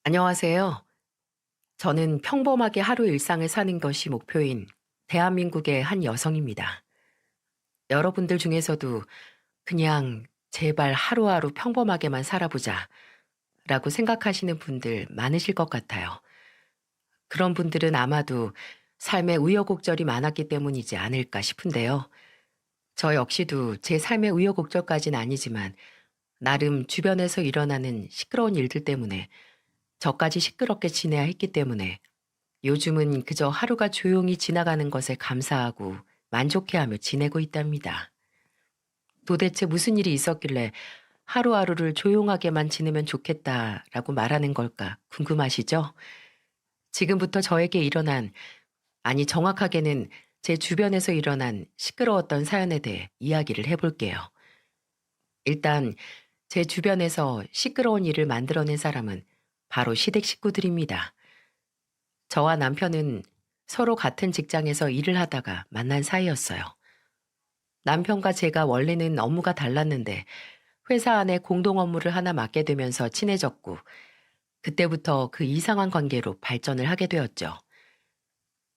안녕하세요. 저는 평범하게 하루 일상을 사는 것이 목표인 대한민국의 한 여성입니다. 여러분들 중에서도 그냥 제발 하루하루 평범하게만 살아보자 라고 생각하시는 분들 많으실 것 같아요. 그런 분들은 아마도 삶에 우여곡절이 많았기 때문이지 않을까 싶은데요. 저 역시도 제 삶의 우여곡절까지는 아니지만 나름 주변에서 일어나는 시끄러운 일들 때문에 저까지 시끄럽게 지내야 했기 때문에 요즘은 그저 하루가 조용히 지나가는 것에 감사하고 만족해하며 지내고 있답니다. 도대체 무슨 일이 있었길래 하루하루를 조용하게만 지내면 좋겠다라고 말하는 걸까 궁금하시죠? 지금부터 저에게 일어난, 아니 정확하게는 제 주변에서 일어난 시끄러웠던 사연에 대해 이야기를 해볼게요. 일단 제 주변에서 시끄러운 일을 만들어낸 사람은 바로 시댁 식구들입니다. 저와 남편은 서로 같은 직장에서 일을 하다가 만난 사이였어요. 남편과 제가 원래는 업무가 달랐는데 회사 안에 공동 업무를 하나 맡게 되면서 친해졌고 그때부터 그 이상한 관계로 발전을 하게 되었죠.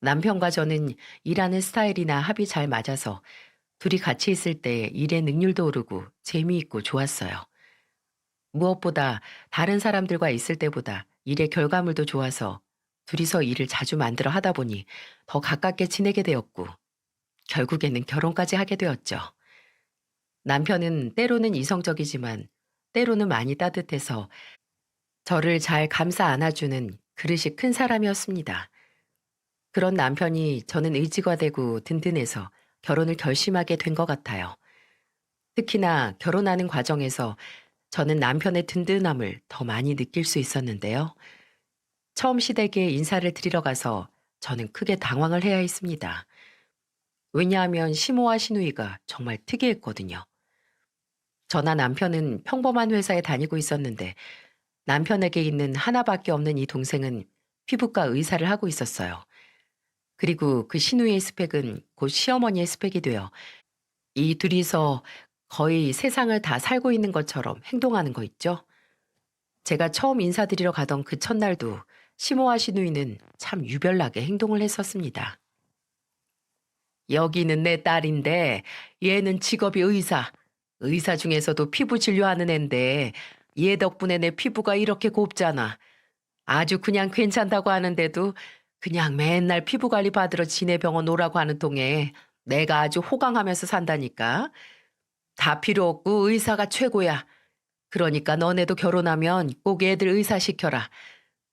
남편과 저는 일하는 스타일이나 합이 잘 맞아서 둘이 같이 있을 때 일의 능률도 오르고 재미있고 좋았어요. 무엇보다 다른 사람들과 있을 때보다 일의 결과물도 좋아서 둘이서 일을 자주 만들어 하다 보니 더 가깝게 지내게 되었고 결국에는 결혼까지 하게 되었죠. 남편은 때로는 이성적이지만 때로는 많이 따뜻해서 저를 잘 감싸 안아주는 그릇이 큰 사람이었습니다. 그런 남편이 저는 의지가 되고 든든해서 결혼을 결심하게 된 것 같아요. 특히나 결혼하는 과정에서 저는 남편의 든든함을 더 많이 느낄 수 있었는데요. 처음 시댁에 인사를 드리러 가서 저는 크게 당황을 해야 했습니다. 왜냐하면 시모와 시누이가 정말 특이했거든요. 저나 남편은 평범한 회사에 다니고 있었는데 남편에게 있는 하나밖에 없는 이 동생은 피부과 의사를 하고 있었어요. 그리고 그 시누이의 스펙은 곧 시어머니의 스펙이 되어 이 둘이서 거의 세상을 다 살고 있는 것처럼 행동하는 거 있죠? 제가 처음 인사드리러 가던 그 첫날도 시모와 시누이는 참 유별나게 행동을 했었습니다. 여기는 내 딸인데 얘는 직업이 의사. 의사 중에서도 피부 진료하는 앤데 얘 덕분에 내 피부가 이렇게 곱잖아. 아주 그냥 괜찮다고 하는데도 그냥 맨날 피부 관리 받으러 지네 병원 오라고 하는 통에 내가 아주 호강하면서 산다니까. 다 필요 없고 의사가 최고야. 그러니까 너네도 결혼하면 꼭 애들 의사 시켜라.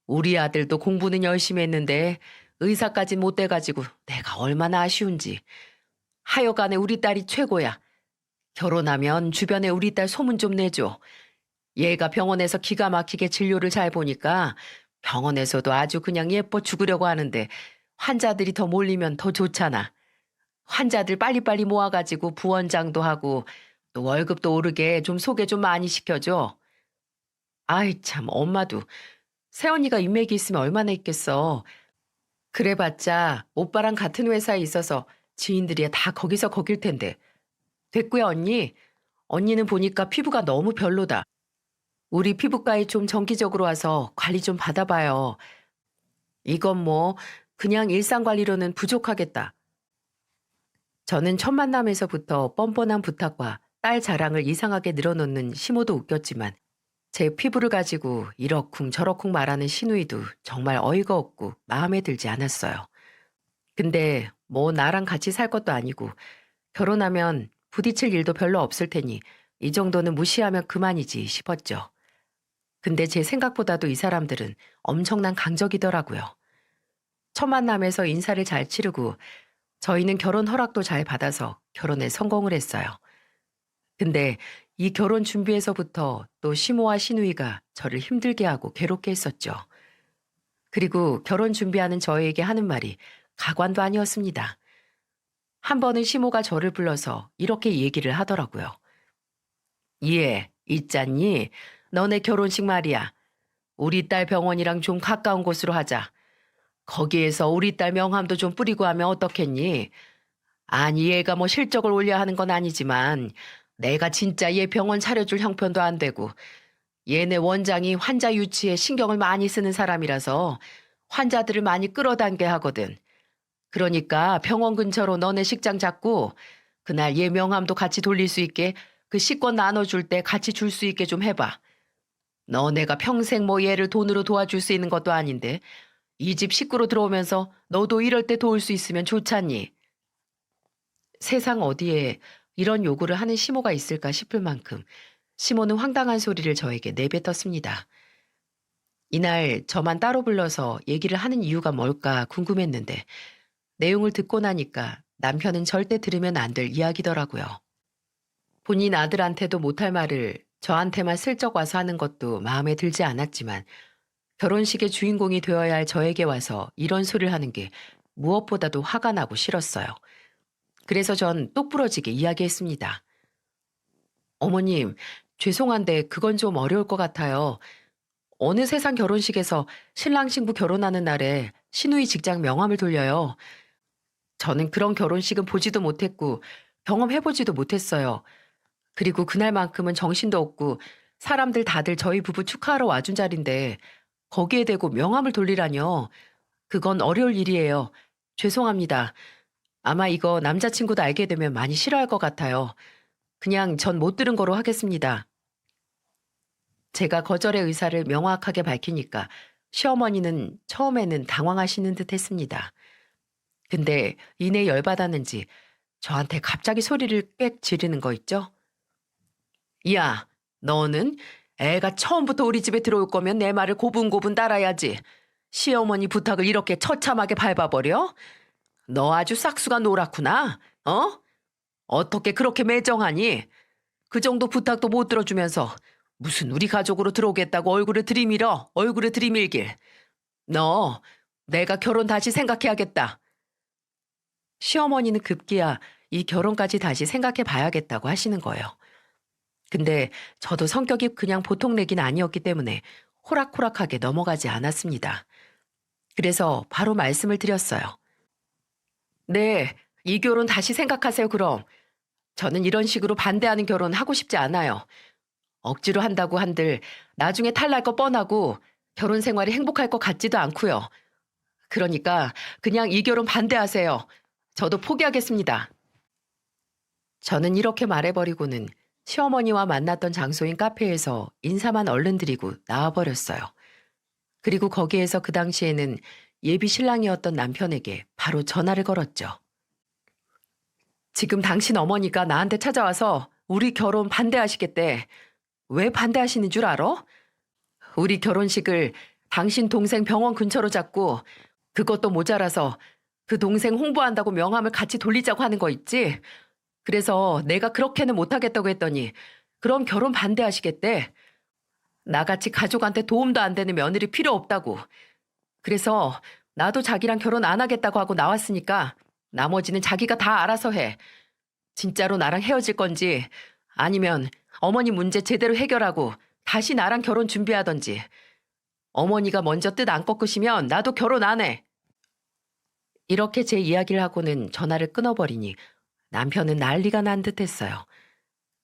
우리 아들도 공부는 열심히 했는데 의사까진 못 돼가지고 내가 얼마나 아쉬운지. 하여간에 우리 딸이 최고야. 결혼하면 주변에 우리 딸 소문 좀 내줘. 얘가 병원에서 기가 막히게 진료를 잘 보니까 병원에서도 아주 그냥 예뻐 죽으려고 하는데 환자들이 더 몰리면 더 좋잖아. 환자들 빨리빨리 모아가지고 부원장도 하고 또 월급도 오르게 좀 소개 좀 많이 시켜줘. 아이 참 엄마도 새언니가 인맥이 있으면 얼마나 있겠어. 그래봤자 오빠랑 같은 회사에 있어서 지인들이 다 거기서 거길 텐데. 됐고요 언니. 언니는 보니까 피부가 너무 별로다. 우리 피부과에 좀 정기적으로 와서 관리 좀 받아봐요. 이건 뭐 그냥 일상 관리로는 부족하겠다. 저는 첫 만남에서부터 뻔뻔한 부탁과 딸 자랑을 이상하게 늘어놓는 시모도 웃겼지만 제 피부를 가지고 이러쿵 저러쿵 말하는 시누이도 정말 어이가 없고 마음에 들지 않았어요. 근데 뭐 나랑 같이 살 것도 아니고 결혼하면 부딪힐 일도 별로 없을 테니 이 정도는 무시하면 그만이지 싶었죠. 근데 제 생각보다도 이 사람들은 엄청난 강적이더라고요. 첫 만남에서 인사를 잘 치르고 저희는 결혼 허락도 잘 받아서 결혼에 성공을 했어요. 근데 이 결혼 준비에서부터 또 시모와 시누이가 저를 힘들게 하고 괴롭게 했었죠. 그리고 결혼 준비하는 저에게 하는 말이 가관도 아니었습니다. 한 번은 시모가 저를 불러서 이렇게 얘기를 하더라고요. 예, 있잖니? 너네 결혼식 말이야. 우리 딸 병원이랑 좀 가까운 곳으로 하자. 거기에서 우리 딸 명함도 좀 뿌리고 하면 어떻겠니? 아니 얘가 뭐 실적을 올려야 하는 건 아니지만 내가 진짜 얘 병원 차려줄 형편도 안 되고 얘네 원장이 환자 유치에 신경을 많이 쓰는 사람이라서 환자들을 많이 끌어당겨 하거든. 그러니까 병원 근처로 너네 식장 잡고 그날 얘 명함도 같이 돌릴 수 있게 그 식권 나눠줄 때 같이 줄 수 있게 좀 해봐. 너네가 평생 뭐 얘를 돈으로 도와줄 수 있는 것도 아닌데 이 집 식구로 들어오면서 너도 이럴 때 도울 수 있으면 좋잖니. 세상 어디에 이런 요구를 하는 시모가 있을까 싶을 만큼 시모는 황당한 소리를 저에게 내뱉었습니다. 이날 저만 따로 불러서 얘기를 하는 이유가 뭘까 궁금했는데 내용을 듣고 나니까 남편은 절대 들으면 안 될 이야기더라고요. 본인 아들한테도 못할 말을 저한테만 슬쩍 와서 하는 것도 마음에 들지 않았지만 결혼식의 주인공이 되어야 할 저에게 와서 이런 소리를 하는 게 무엇보다도 화가 나고 싫었어요. 그래서 전 똑부러지게 이야기했습니다. 어머님, 죄송한데 그건 좀 어려울 것 같아요. 어느 세상 결혼식에서 신랑 신부 결혼하는 날에 시누이 직장 명함을 돌려요. 저는 그런 결혼식은 보지도 못했고 경험해보지도 못했어요. 그리고 그날만큼은 정신도 없고 사람들 다들 저희 부부 축하하러 와준 자리인데 거기에 대고 명함을 돌리라뇨. 그건 어려울 일이에요. 죄송합니다. 아마 이거 남자친구도 알게 되면 많이 싫어할 것 같아요. 그냥 전 못 들은 거로 하겠습니다. 제가 거절의 의사를 명확하게 밝히니까 시어머니는 처음에는 당황하시는 듯 했습니다. 근데 이내 열받았는지 저한테 갑자기 소리를 꽥 지르는 거 있죠? 야, 너는 애가 처음부터 우리 집에 들어올 거면 내 말을 고분고분 따라야지. 시어머니 부탁을 이렇게 처참하게 밟아버려? 너 아주 싹수가 노랗구나. 어? 어떻게 그렇게 매정하니? 그 정도 부탁도 못 들어주면서 무슨 우리 가족으로 들어오겠다고 얼굴을 들이밀길. 너 내가 결혼 다시 생각해야겠다. 시어머니는 급기야 이 결혼까지 다시 생각해 봐야겠다고 하시는 거예요. 근데 저도 성격이 그냥 보통 내긴 아니었기 때문에 호락호락하게 넘어가지 않았습니다. 그래서 바로 말씀을 드렸어요. 네, 이 결혼 다시 생각하세요, 그럼. 저는 이런 식으로 반대하는 결혼 하고 싶지 않아요. 억지로 한다고 한들 나중에 탈날 거 뻔하고 결혼 생활이 행복할 것 같지도 않고요. 그러니까 그냥 이 결혼 반대하세요. 저도 포기하겠습니다. 저는 이렇게 말해버리고는 시어머니와 만났던 장소인 카페에서 인사만 얼른 드리고 나와버렸어요. 그리고 거기에서 그 당시에는 예비 신랑이었던 남편에게 바로 전화를 걸었죠. 지금 당신 어머니가 나한테 찾아와서 우리 결혼 반대하시겠대. 왜 반대하시는 줄 알아? 우리 결혼식을 당신 동생 병원 근처로 잡고 그것도 모자라서 그 동생 홍보한다고 명함을 같이 돌리자고 하는 거 있지? 그래서 내가 그렇게는 못하겠다고 했더니 그럼 결혼 반대하시겠대. 나같이 가족한테 도움도 안 되는 며느리 필요 없다고. 그래서 나도 자기랑 결혼 안 하겠다고 하고 나왔으니까 나머지는 자기가 다 알아서 해. 진짜로 나랑 헤어질 건지 아니면 어머니 문제 제대로 해결하고 다시 나랑 결혼 준비하던지. 어머니가 먼저 뜻 안 꺾으시면 나도 결혼 안 해. 이렇게 제 이야기를 하고는 전화를 끊어버리니 남편은 난리가 난 듯했어요.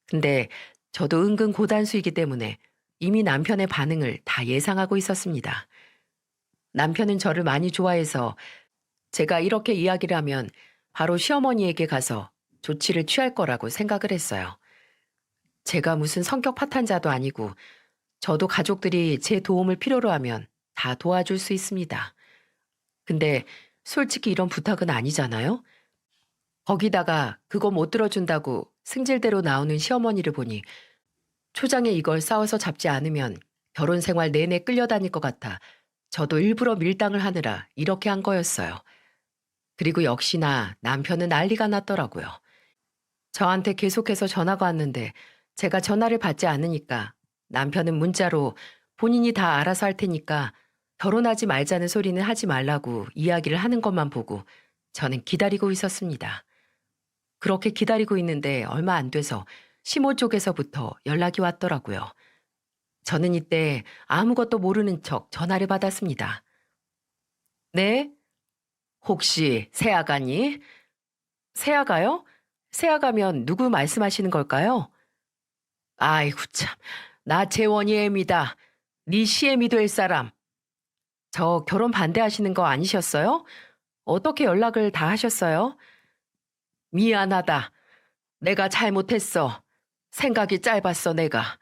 근데 저도 은근 고단수이기 때문에 이미 남편의 반응을 다 예상하고 있었습니다. 남편은 저를 많이 좋아해서 제가 이렇게 이야기를 하면 바로 시어머니에게 가서 조치를 취할 거라고 생각을 했어요. 제가 무슨 성격 파탄자도 아니고 저도 가족들이 제 도움을 필요로 하면 다 도와줄 수 있습니다. 근데 솔직히 이런 부탁은 아니잖아요? 거기다가 그거 못 들어준다고 승질대로 나오는 시어머니를 보니 초장에 이걸 싸워서 잡지 않으면 결혼 생활 내내 끌려다닐 것 같아 저도 일부러 밀당을 하느라 이렇게 한 거였어요. 그리고 역시나 남편은 난리가 났더라고요. 저한테 계속해서 전화가 왔는데 제가 전화를 받지 않으니까 남편은 문자로 본인이 다 알아서 할 테니까 결혼하지 말자는 소리는 하지 말라고 이야기를 하는 것만 보고 저는 기다리고 있었습니다. 그렇게 기다리고 있는데 얼마 안 돼서 시모 쪽에서부터 연락이 왔더라고요. 저는 이때 아무것도 모르는 척 전화를 받았습니다. 네? 혹시 세아가니? 세아가요? 세아가면 누구 말씀하시는 걸까요? 아이고 참, 나 재원이 애미다. 네 시애미 될 사람. 저 결혼 반대하시는 거 아니셨어요? 어떻게 연락을 다 하셨어요? 미안하다. 내가 잘못했어. 생각이 짧았어, 내가.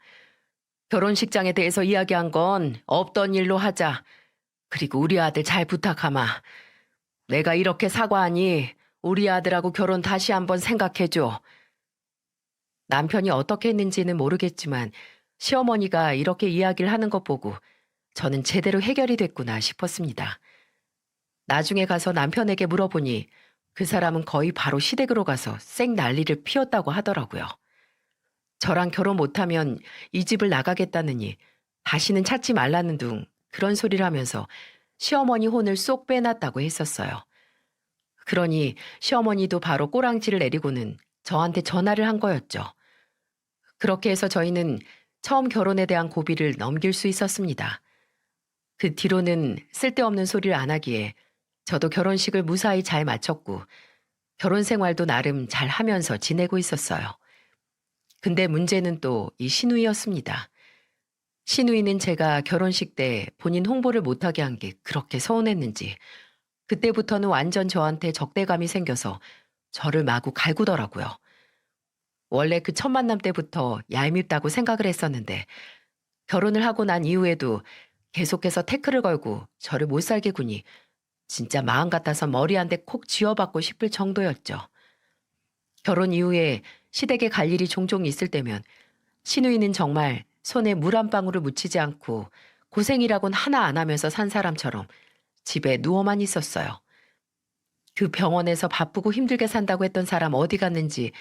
결혼식장에 대해서 이야기한 건 없던 일로 하자. 그리고 우리 아들 잘 부탁하마. 내가 이렇게 사과하니 우리 아들하고 결혼 다시 한번 생각해줘. 남편이 어떻게 했는지는 모르겠지만 시어머니가 이렇게 이야기를 하는 것 보고 저는 제대로 해결이 됐구나 싶었습니다. 나중에 가서 남편에게 물어보니 그 사람은 거의 바로 시댁으로 가서 쌩 난리를 피웠다고 하더라고요. 저랑 결혼 못하면 이 집을 나가겠다느니 다시는 찾지 말라는 둥 그런 소리를 하면서 시어머니 혼을 쏙 빼놨다고 했었어요. 그러니 시어머니도 바로 꼬랑지를 내리고는 저한테 전화를 한 거였죠. 그렇게 해서 저희는 처음 결혼에 대한 고비를 넘길 수 있었습니다. 그 뒤로는 쓸데없는 소리를 안 하기에 저도 결혼식을 무사히 잘 마쳤고 결혼 생활도 나름 잘 하면서 지내고 있었어요. 근데 문제는 또 이 시누이였습니다. 시누이는 제가 결혼식 때 본인 홍보를 못하게 한 게 그렇게 서운했는지 그때부터는 완전 저한테 적대감이 생겨서 저를 마구 갈구더라고요. 원래 그 첫 만남 때부터 얄밉다고 생각을 했었는데 결혼을 하고 난 이후에도 계속해서 태클을 걸고 저를 못 살게 구니 진짜 마음 같아서 머리 한 대 콕 쥐어받고 싶을 정도였죠. 결혼 이후에 시댁에 갈 일이 종종 있을 때면 시누이는 정말 손에 물 한 방울을 묻히지 않고 고생이라곤 하나 안 하면서 산 사람처럼 집에 누워만 있었어요. 그 병원에서 바쁘고 힘들게 산다고 했던 사람 어디 갔는지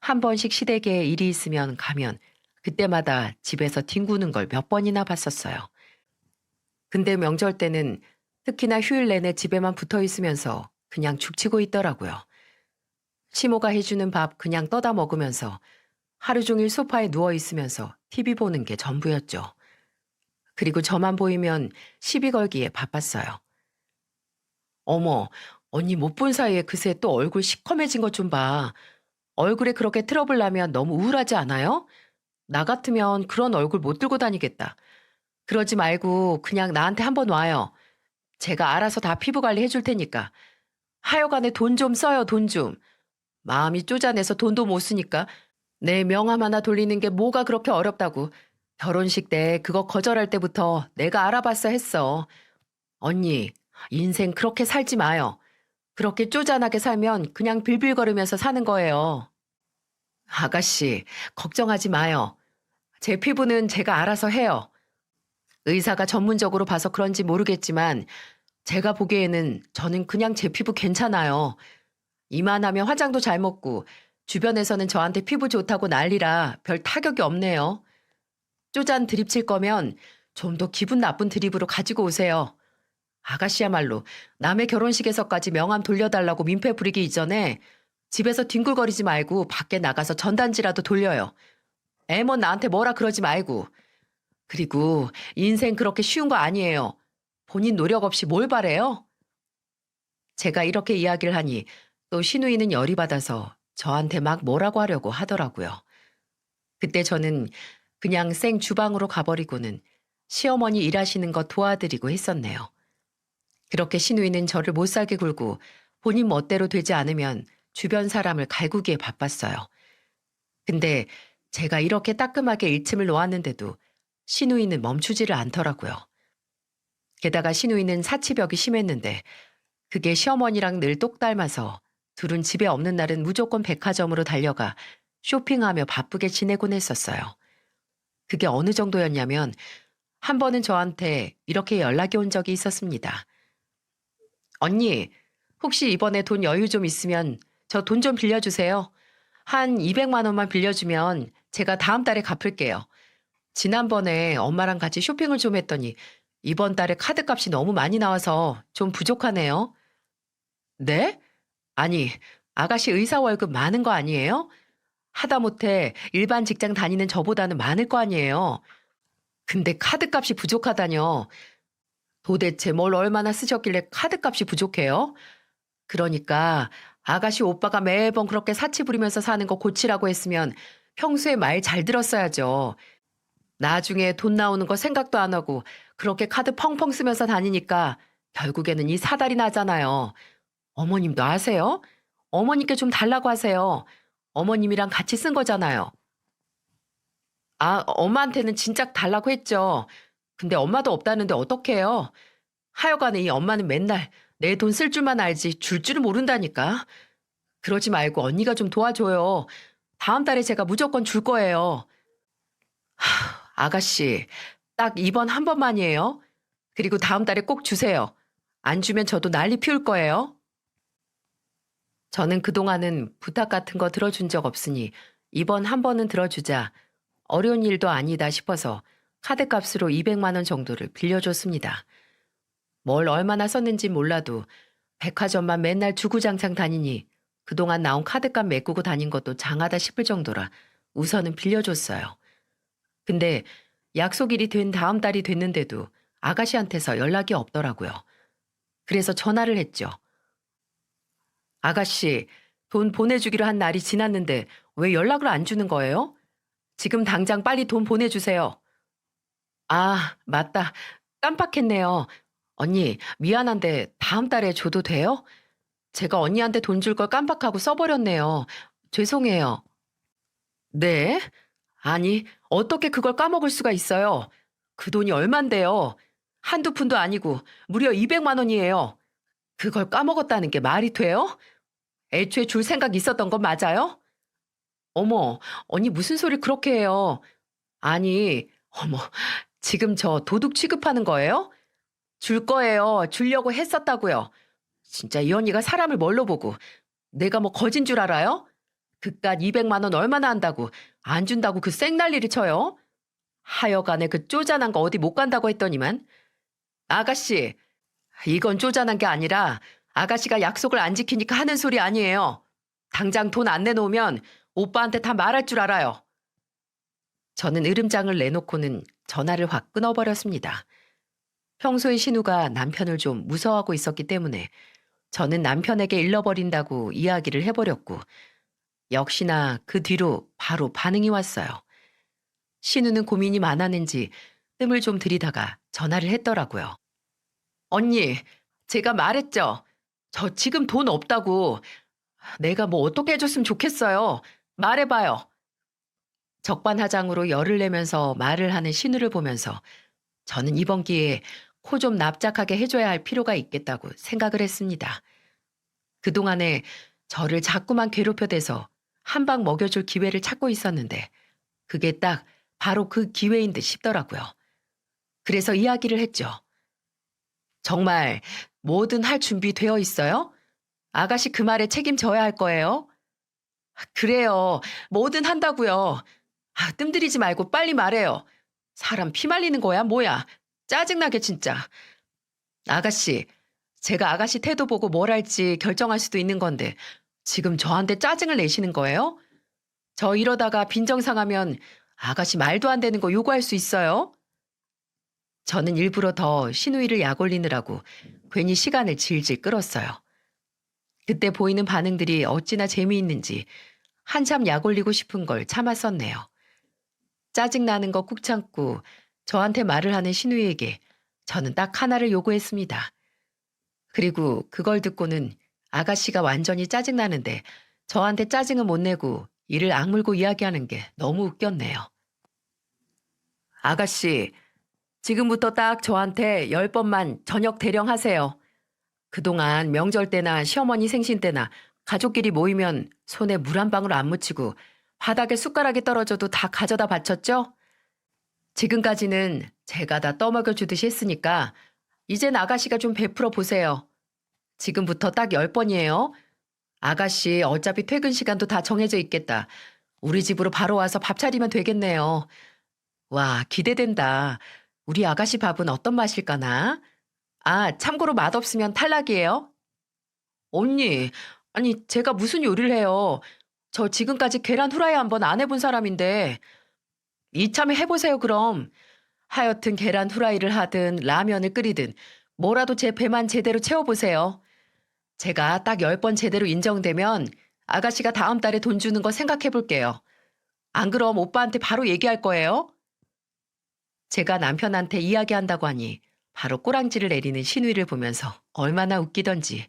한 번씩 시댁에 일이 있으면 가면 그때마다 집에서 뒹구는 걸 몇 번이나 봤었어요. 근데 명절 때는 특히나 휴일 내내 집에만 붙어 있으면서 그냥 죽치고 있더라고요. 시모가 해주는 밥 그냥 떠다 먹으면서 하루 종일 소파에 누워 있으면서 TV 보는 게 전부였죠. 그리고 저만 보이면 시비 걸기에 바빴어요. 어머, 언니 못 본 사이에 그새 또 얼굴 시커매진 것 좀 봐. 얼굴에 그렇게 트러블 나면 너무 우울하지 않아요? 나 같으면 그런 얼굴 못 들고 다니겠다. 그러지 말고 그냥 나한테 한번 와요. 제가 알아서 다 피부 관리 해줄 테니까. 하여간에 돈 좀 써요, 돈 좀. 마음이 쪼잔해서 돈도 못 쓰니까 내 명함 하나 돌리는 게 뭐가 그렇게 어렵다고. 결혼식 때 그거 거절할 때부터 내가 알아봤어 했어. 언니, 인생 그렇게 살지 마요. 그렇게 쪼잔하게 살면 그냥 빌빌거리면서 사는 거예요. 아가씨, 걱정하지 마요. 제 피부는 제가 알아서 해요. 의사가 전문적으로 봐서 그런지 모르겠지만 제가 보기에는 저는 그냥 제 피부 괜찮아요. 이만하면 화장도 잘 먹고 주변에서는 저한테 피부 좋다고 난리라 별 타격이 없네요. 쪼잔 드립 칠 거면 좀 더 기분 나쁜 드립으로 가지고 오세요. 아가씨야말로 남의 결혼식에서까지 명함 돌려달라고 민폐 부리기 이전에 집에서 뒹굴거리지 말고 밖에 나가서 전단지라도 돌려요. 애먼 나한테 뭐라 그러지 말고. 그리고 인생 그렇게 쉬운 거 아니에요. 본인 노력 없이 뭘 바래요? 제가 이렇게 이야기를 하니 또 시누이는 열이 받아서 저한테 막 뭐라고 하려고 하더라고요. 그때 저는 그냥 생 주방으로 가버리고는 시어머니 일하시는 거 도와드리고 했었네요. 그렇게 시누이는 저를 못 살게 굴고 본인 멋대로 되지 않으면 주변 사람을 갈구기에 바빴어요. 근데 제가 이렇게 따끔하게 일침을 놓았는데도 시누이는 멈추지를 않더라고요. 게다가 시누이는 사치벽이 심했는데 그게 시어머니랑 늘 똑 닮아서 둘은 집에 없는 날은 무조건 백화점으로 달려가 쇼핑하며 바쁘게 지내곤 했었어요. 그게 어느 정도였냐면 한 번은 저한테 이렇게 연락이 온 적이 있었습니다. 언니, 혹시 이번에 돈 여유 좀 있으면 저 돈 좀 빌려주세요. 한 200만 원만 빌려주면 제가 다음 달에 갚을게요. 지난번에 엄마랑 같이 쇼핑을 좀 했더니 이번 달에 카드값이 너무 많이 나와서 좀 부족하네요. 네? 아니, 아가씨 의사 월급 많은 거 아니에요? 하다못해 일반 직장 다니는 저보다는 많을 거 아니에요. 근데 카드값이 부족하다뇨. 도대체 뭘 얼마나 쓰셨길래 카드값이 부족해요? 그러니까 아가씨 오빠가 매번 그렇게 사치 부리면서 사는 거 고치라고 했으면 평소에 말 잘 들었어야죠. 나중에 돈 나오는 거 생각도 안 하고 그렇게 카드 펑펑 쓰면서 다니니까 결국에는 이 사달이 나잖아요. 어머님도 아세요? 어머님께 좀 달라고 하세요. 어머님이랑 같이 쓴 거잖아요. 아, 엄마한테는 진작 달라고 했죠. 근데 엄마도 없다는데 어떡해요? 하여간에 이 엄마는 맨날 내 돈 쓸 줄만 알지 줄 줄은 모른다니까. 그러지 말고 언니가 좀 도와줘요. 다음 달에 제가 무조건 줄 거예요. 아가씨, 딱 이번 한 번만이에요. 그리고 다음 달에 꼭 주세요. 안 주면 저도 난리 피울 거예요. 저는 그동안은 부탁 같은 거 들어준 적 없으니 이번 한 번은 들어주자. 어려운 일도 아니다 싶어서 카드값으로 200만 원 정도를 빌려줬습니다. 뭘 얼마나 썼는지 몰라도 백화점만 맨날 주구장창 다니니 그동안 나온 카드값 메꾸고 다닌 것도 장하다 싶을 정도라 우선은 빌려줬어요. 근데 약속일이 된 다음 달이 됐는데도 아가씨한테서 연락이 없더라고요. 그래서 전화를 했죠. 아가씨, 돈 보내주기로 한 날이 지났는데 왜 연락을 안 주는 거예요? 지금 당장 빨리 돈 보내주세요. 아, 맞다. 깜빡했네요. 언니, 미안한데 다음 달에 줘도 돼요? 제가 언니한테 돈 줄 걸 깜빡하고 써버렸네요. 죄송해요. 네? 아니, 어떻게 그걸 까먹을 수가 있어요? 그 돈이 얼만데요? 한두 푼도 아니고 무려 200만 원이에요. 그걸 까먹었다는 게 말이 돼요? 애초에 줄 생각 있었던 건 맞아요? 어머, 언니 무슨 소리 그렇게 해요? 아니, 어머, 지금 저 도둑 취급하는 거예요? 줄 거예요. 주려고 했었다고요. 진짜 이 언니가 사람을 뭘로 보고 내가 뭐 거진 줄 알아요? 그깟 200만 원 얼마나 한다고 안 준다고 그 생난리를 쳐요? 하여간에 그 쪼잔한 거 어디 못 간다고 했더니만 아가씨 이건 쪼잔한 게 아니라 아가씨가 약속을 안 지키니까 하는 소리 아니에요. 당장 돈 안 내놓으면 오빠한테 다 말할 줄 알아요. 저는 으름장을 내놓고는 전화를 확 끊어버렸습니다. 평소에 신우가 남편을 좀 무서워하고 있었기 때문에 저는 남편에게 잃어버린다고 이야기를 해버렸고 역시나 그 뒤로 바로 반응이 왔어요. 신우는 고민이 많았는지 뜸을 좀 들이다가 전화를 했더라고요. 언니, 제가 말했죠. 저 지금 돈 없다고. 내가 뭐 어떻게 해줬으면 좋겠어요. 말해봐요. 적반하장으로 열을 내면서 말을 하는 신우를 보면서 저는 이번 기회에 코 좀 납작하게 해줘야 할 필요가 있겠다고 생각을 했습니다. 그동안에 저를 자꾸만 괴롭혀대서 한 방 먹여줄 기회를 찾고 있었는데 그게 딱 바로 그 기회인 듯 싶더라고요. 그래서 이야기를 했죠. 정말 뭐든 할 준비 되어 있어요? 아가씨 그 말에 책임져야 할 거예요? 그래요. 뭐든 한다고요. 뜸들이지 말고 빨리 말해요. 사람 피 말리는 거야 뭐야. 짜증나게 진짜. 아가씨, 제가 아가씨 태도 보고 뭘 할지 결정할 수도 있는 건데 지금 저한테 짜증을 내시는 거예요? 저 이러다가 빈정상하면 아가씨 말도 안 되는 거 요구할 수 있어요? 저는 일부러 더 신우이를 약올리느라고 괜히 시간을 질질 끌었어요. 그때 보이는 반응들이 어찌나 재미있는지 한참 약올리고 싶은 걸 참았었네요. 짜증나는 거 꾹 참고 저한테 말을 하는 신우이에게 저는 딱 하나를 요구했습니다. 그리고 그걸 듣고는 아가씨가 완전히 짜증나는데 저한테 짜증은 못 내고 이를 악물고 이야기하는 게 너무 웃겼네요. 아가씨, 지금부터 딱 저한테 10번만 저녁 대령하세요. 그동안 명절 때나 시어머니 생신 때나 가족끼리 모이면 손에 물 한 방울 안 묻히고 바닥에 숟가락이 떨어져도 다 가져다 바쳤죠? 지금까지는 제가 다 떠먹여 주듯이 했으니까 이젠 아가씨가 좀 베풀어 보세요. 지금부터 딱 10번이에요. 아가씨 어차피 퇴근 시간도 다 정해져 있겠다. 우리 집으로 바로 와서 밥 차리면 되겠네요. 와, 기대된다. 우리 아가씨 밥은 어떤 맛일까나? 아, 참고로 맛없으면 탈락이에요. 언니, 아니 제가 무슨 요리를 해요. 저 지금까지 계란 후라이 한 번 안 해본 사람인데 이참에 해보세요 그럼. 하여튼 계란 후라이를 하든 라면을 끓이든 뭐라도 제 배만 제대로 채워보세요. 제가 딱 10번 제대로 인정되면 아가씨가 다음 달에 돈 주는 거 생각해 볼게요. 안 그럼 오빠한테 바로 얘기할 거예요. 제가 남편한테 이야기한다고 하니 바로 꼬랑지를 내리는 신우이를 보면서 얼마나 웃기던지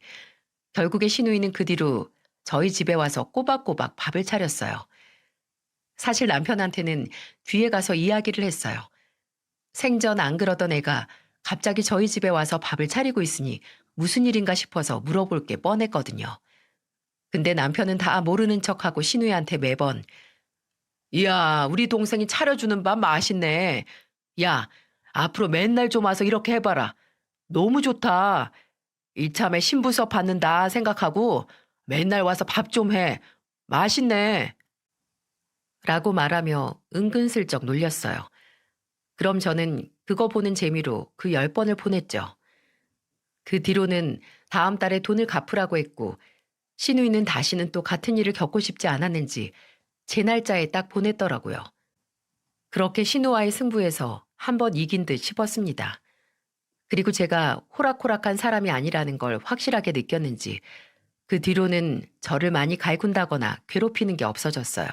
결국에 신우이는 그 뒤로 저희 집에 와서 꼬박꼬박 밥을 차렸어요. 사실 남편한테는 뒤에 가서 이야기를 했어요. 생전 안 그러던 애가 갑자기 저희 집에 와서 밥을 차리고 있으니 무슨 일인가 싶어서 물어볼 게 뻔했거든요. 근데 남편은 다 모르는 척하고 신우이한테 매번 이야, 우리 동생이 차려주는 밥 맛있네. 야, 앞으로 맨날 좀 와서 이렇게 해봐라. 너무 좋다. 이참에 신부서 받는다 생각하고 맨날 와서 밥 좀 해. 맛있네. 라고 말하며 은근슬쩍 놀렸어요. 그럼 저는 그거 보는 재미로 그 10번을 보냈죠. 그 뒤로는 다음 달에 돈을 갚으라고 했고 신우이는 다시는 또 같은 일을 겪고 싶지 않았는지 제 날짜에 딱 보냈더라고요. 그렇게 신우와의 승부에서 한 번 이긴 듯 싶었습니다. 그리고 제가 호락호락한 사람이 아니라는 걸 확실하게 느꼈는지 그 뒤로는 저를 많이 갈군다거나 괴롭히는 게 없어졌어요.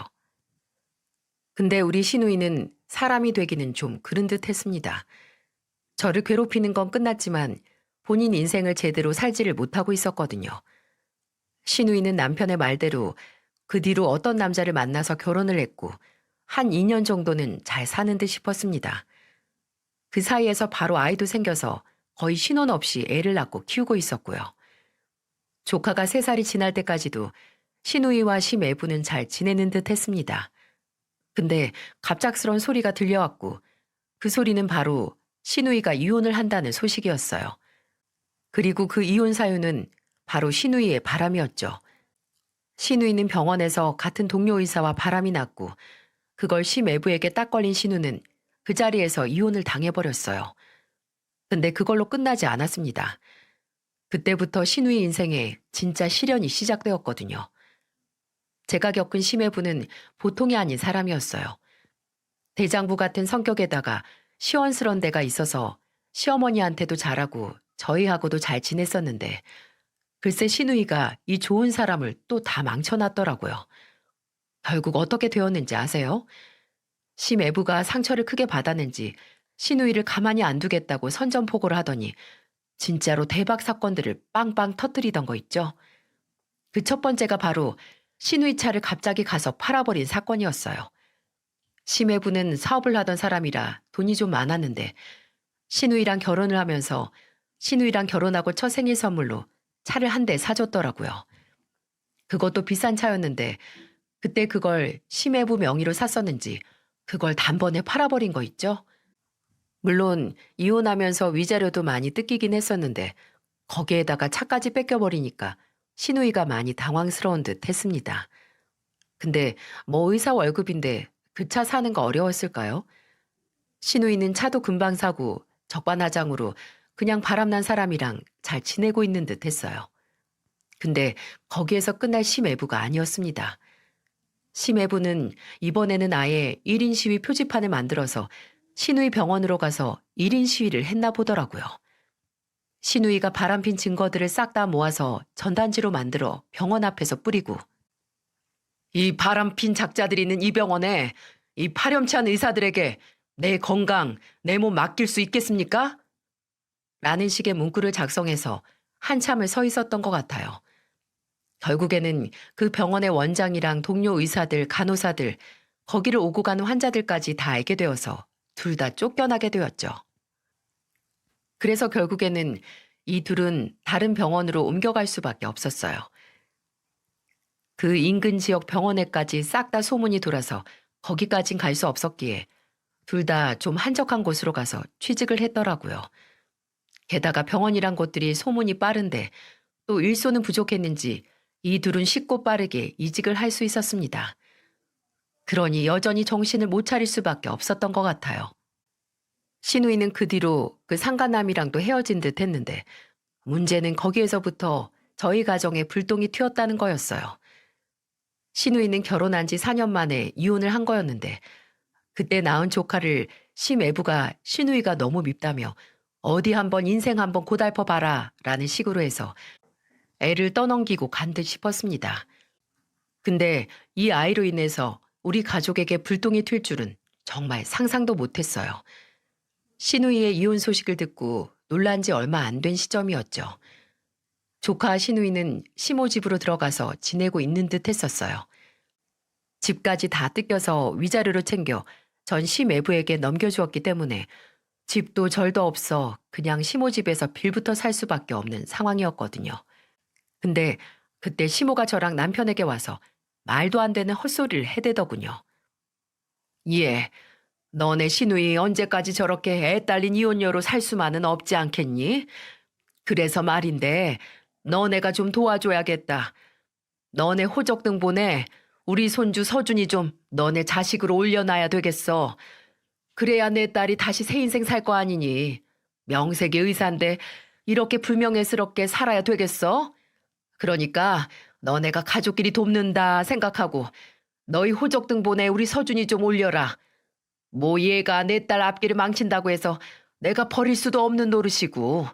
근데 우리 신우이는 사람이 되기는 좀 그런 듯 했습니다. 저를 괴롭히는 건 끝났지만 본인 인생을 제대로 살지를 못하고 있었거든요. 신우이는 남편의 말대로 그 뒤로 어떤 남자를 만나서 결혼을 했고 한 2년 정도는 잘 사는 듯 싶었습니다. 그 사이에서 바로 아이도 생겨서 거의 신혼 없이 애를 낳고 키우고 있었고요. 조카가 3살이 지날 때까지도 신우이와 심애부는 잘 지내는 듯 했습니다. 근데 갑작스런 소리가 들려왔고 그 소리는 바로 신우이가 이혼을 한다는 소식이었어요. 그리고 그 이혼 사유는 바로 신우이의 바람이었죠. 신우이는 병원에서 같은 동료 의사와 바람이 났고 그걸 심애부에게 딱 걸린 신우는 그 자리에서 이혼을 당해버렸어요. 근데 그걸로 끝나지 않았습니다. 그때부터 신우이 인생에 진짜 시련이 시작되었거든요. 제가 겪은 심해부는 보통이 아닌 사람이었어요. 대장부 같은 성격에다가 시원스런 데가 있어서 시어머니한테도 잘하고 저희하고도 잘 지냈었는데 글쎄 신우이가 이 좋은 사람을 또 다 망쳐놨더라고요. 결국 어떻게 되었는지 아세요? 심애부가 상처를 크게 받았는지 신우이를 가만히 안 두겠다고 선전포고를 하더니 진짜로 대박 사건들을 빵빵 터뜨리던 거 있죠? 그 첫 번째가 바로 신우이 차를 갑자기 가서 팔아버린 사건이었어요. 심해부는 사업을 하던 사람이라 돈이 좀 많았는데 신우이랑 결혼을 하면서 신우이랑 결혼하고 첫 생일 선물로 차를 한 대 사줬더라고요. 그것도 비싼 차였는데 그때 그걸 심해부 명의로 샀었는지 그걸 단번에 팔아버린 거 있죠? 물론 이혼하면서 위자료도 많이 뜯기긴 했었는데 거기에다가 차까지 뺏겨버리니까 신우이가 많이 당황스러운 듯 했습니다. 근데 뭐 의사 월급인데 그 차 사는 거 어려웠을까요? 신우이는 차도 금방 사고 적반하장으로 그냥 바람난 사람이랑 잘 지내고 있는 듯 했어요. 근데 거기에서 끝날 심애부가 아니었습니다. 심애부는 이번에는 아예 1인 시위 표지판을 만들어서 신우이 병원으로 가서 1인 시위를 했나 보더라고요. 신우이가 바람핀 증거들을 싹 다 모아서 전단지로 만들어 병원 앞에서 뿌리고 이 바람핀 작자들이 있는 이 병원에 이 파렴치한 의사들에게 내 건강, 내 몸 맡길 수 있겠습니까? 라는 식의 문구를 작성해서 한참을 서 있었던 것 같아요. 결국에는 그 병원의 원장이랑 동료 의사들, 간호사들, 거기를 오고 가는 환자들까지 다 알게 되어서 둘 다 쫓겨나게 되었죠. 그래서 결국에는 이 둘은 다른 병원으로 옮겨갈 수밖에 없었어요. 그 인근 지역 병원에까지 싹 다 소문이 돌아서 거기까진 갈 수 없었기에 둘 다 좀 한적한 곳으로 가서 취직을 했더라고요. 게다가 병원이란 곳들이 소문이 빠른데 또 일손은 부족했는지 이 둘은 쉽고 빠르게 이직을 할 수 있었습니다. 그러니 여전히 정신을 못 차릴 수밖에 없었던 것 같아요. 신우이는 그 뒤로 그 상간남이랑도 헤어진 듯 했는데 문제는 거기에서부터 저희 가정에 불똥이 튀었다는 거였어요. 신우이는 결혼한 지 4년 만에 이혼을 한 거였는데 그때 낳은 조카를 심애부가 신우이가 너무 밉다며 어디 한번 인생 한번 고달퍼 봐라 라는 식으로 해서 애를 떠넘기고 간 듯 싶었습니다. 근데 이 아이로 인해서 우리 가족에게 불똥이 튈 줄은 정말 상상도 못했어요. 시누이의 이혼 소식을 듣고 놀란 지 얼마 안 된 시점이었죠. 조카 시누이는 시모 집으로 들어가서 지내고 있는 듯 했었어요. 집까지 다 뜯겨서 위자료로 챙겨 전 시매부에게 넘겨주었기 때문에 집도 절도 없어 그냥 시모 집에서 빌부터 살 수밖에 없는 상황이었거든요. 근데 그때 시모가 저랑 남편에게 와서 말도 안 되는 헛소리를 해대더군요. 예, 너네 시누이 언제까지 저렇게 애 딸린 이혼녀로 살 수만은 없지 않겠니? 그래서 말인데 너네가 좀 도와줘야겠다. 너네 호적 등본에 우리 손주 서준이 좀 너네 자식으로 올려놔야 되겠어. 그래야 내 딸이 다시 새 인생 살 거 아니니. 명색이 의사인데 이렇게 불명예스럽게 살아야 되겠어? 그러니까 너네가 가족끼리 돕는다 생각하고 너희 호적 등본에 우리 서준이 좀 올려라. 뭐 얘가 내 딸 앞길을 망친다고 해서 내가 버릴 수도 없는 노릇이고.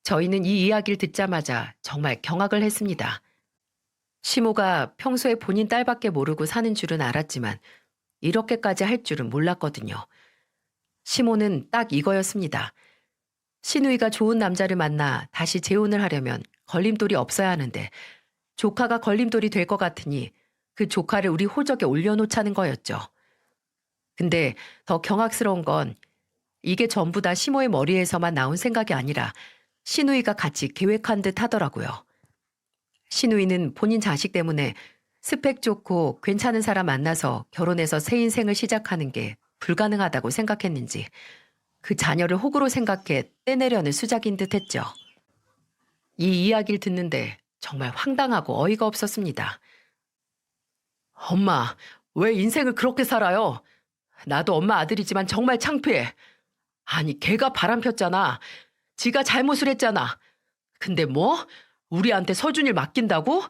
저희는 이 이야기를 듣자마자 정말 경악을 했습니다. 시모가 평소에 본인 딸밖에 모르고 사는 줄은 알았지만 이렇게까지 할 줄은 몰랐거든요. 시모는 딱 이거였습니다. 시누이가 좋은 남자를 만나 다시 재혼을 하려면 걸림돌이 없어야 하는데 조카가 걸림돌이 될 것 같으니 그 조카를 우리 호적에 올려놓자는 거였죠. 근데 더 경악스러운 건 이게 전부 다 시모의 머리에서만 나온 생각이 아니라 시누이가 같이 계획한 듯 하더라고요. 시누이는 본인 자식 때문에 스펙 좋고 괜찮은 사람 만나서 결혼해서 새 인생을 시작하는 게 불가능하다고 생각했는지 그 자녀를 호구로 생각해 떼내려는 수작인 듯 했죠. 이 이야기를 듣는데 정말 황당하고 어이가 없었습니다. 엄마, 왜 인생을 그렇게 살아요? 나도 엄마 아들이지만 정말 창피해. 아니, 걔가 바람 폈잖아. 지가 잘못을 했잖아. 근데 뭐? 우리한테 서준이를 맡긴다고?